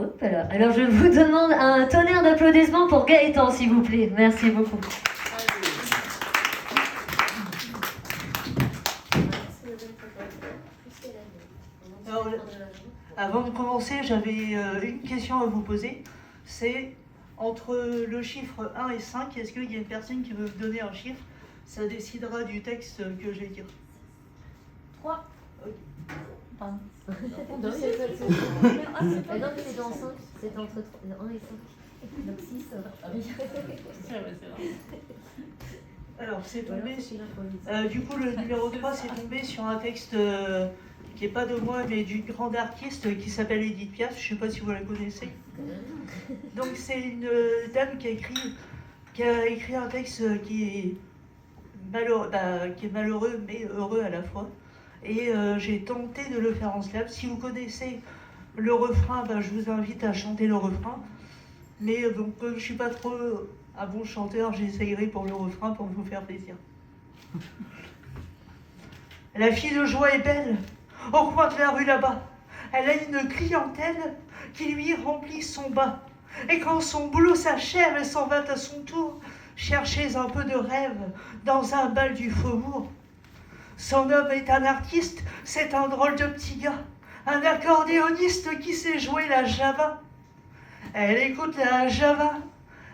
Hop là. Alors je vous demande un tonnerre d'applaudissements pour Gaëtan, s'il vous plaît. Merci beaucoup. Alors, avant de commencer, j'avais une question à vous poser. C'est entre le chiffre 1 et 5, est-ce qu'il y a une personne qui veut me donner un chiffre? Ça décidera du texte que je vais dire. 3. Ok. Pardon. Non, c'est dans 5, c'est entre 1 et 5. Donc 6. Alors, c'est tombé. Du coup, le numéro 3, c'est tombé sur un texte qui n'est pas de moi, mais d'une grande artiste qui s'appelle Edith Piaf. Je ne sais pas si vous la connaissez. Donc, c'est une dame qui a écrit un texte qui est malheureux, mais heureux à la fois. Et j'ai tenté de le faire en slam. Si vous connaissez le refrain, je vous invite à chanter le refrain. Mais donc, comme je ne suis pas trop un bon chanteur, j'essayerai pour le refrain pour vous faire plaisir. La fille de joie est belle, au coin de la rue là-bas. Elle a une clientèle qui lui remplit son bas. Et quand son boulot s'achève, elle s'en va à son tour chercher un peu de rêve dans un bal du faubourg. Son homme est un artiste, c'est un drôle de petit gars, un accordéoniste qui sait jouer la java. Elle écoute la java,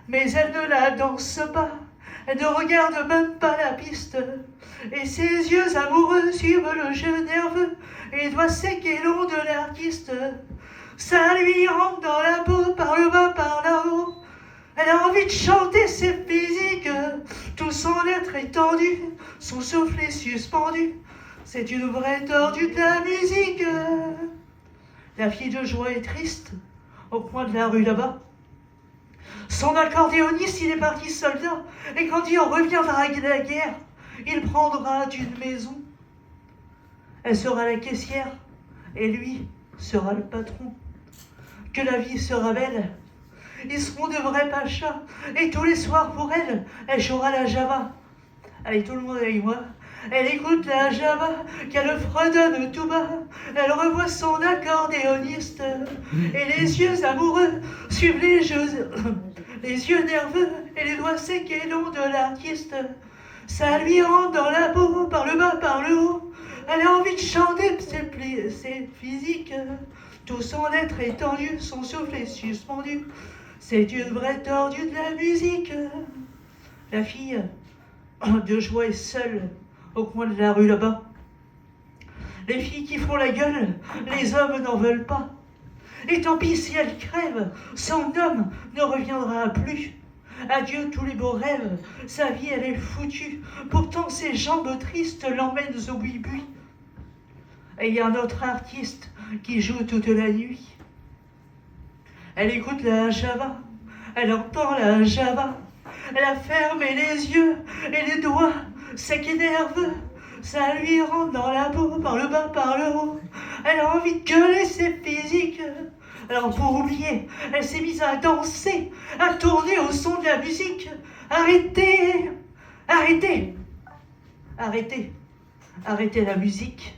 mais elle ne la danse pas, elle ne regarde même pas la piste. Et ses yeux amoureux suivent le jeu nerveux, et doigts secs et longs de l'artiste. Ça lui rentre dans la peau, par le bas, par là-haut. Elle a envie de chanter, c'est physique, tout son être étendu, son souffle est suspendu. C'est une vraie tordue de la musique. La fille de joie est triste, au coin de la rue là-bas. Son accordéoniste, il est parti soldat, et quand il reviendra de la guerre, il prendra d'une maison. Elle sera la caissière, et lui sera le patron. Que la vie sera belle. Ils seront de vrais pachas, et tous les soirs pour elle, elle jouera la java. Allez, tout le monde avec moi. Elle écoute la java, qu'elle fredonne tout bas. Elle revoit son accordéoniste, et les yeux amoureux suivent les yeux nerveux, et les doigts secs et longs de l'artiste. Ça lui rentre dans la peau, par le bas, par le haut. Elle a envie de chanter, c'est physique. Tout son être est tendu, son souffle est suspendu. C'est une vraie tordue de la musique. La fille de joie est seule au coin de la rue là-bas. Les filles qui font la gueule, les hommes n'en veulent pas. Et tant pis si elle crève, son homme ne reviendra plus. Adieu tous les beaux rêves, sa vie elle est foutue. Pourtant ses jambes tristes l'emmènent au boui-boui. Et il y a un autre artiste qui joue toute la nuit. Elle écoute la java, elle entend la java. Elle a fermé les yeux et les doigts secs et nerveux. Ça lui rentre dans la peau, par le bas, par le haut. Elle a envie de gueuler, c'est physique. Alors pour oublier, elle s'est mise à danser, à tourner au son de la musique. Arrêtez, arrêtez, arrêtez, arrêtez la musique.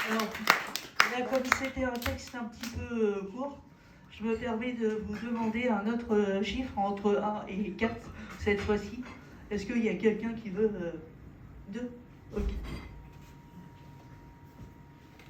Alors, là, comme c'était un texte un petit peu court, je me permets de vous demander un autre chiffre entre 1 et 4 cette fois-ci. Est-ce qu'il y a quelqu'un qui veut 2? Ok.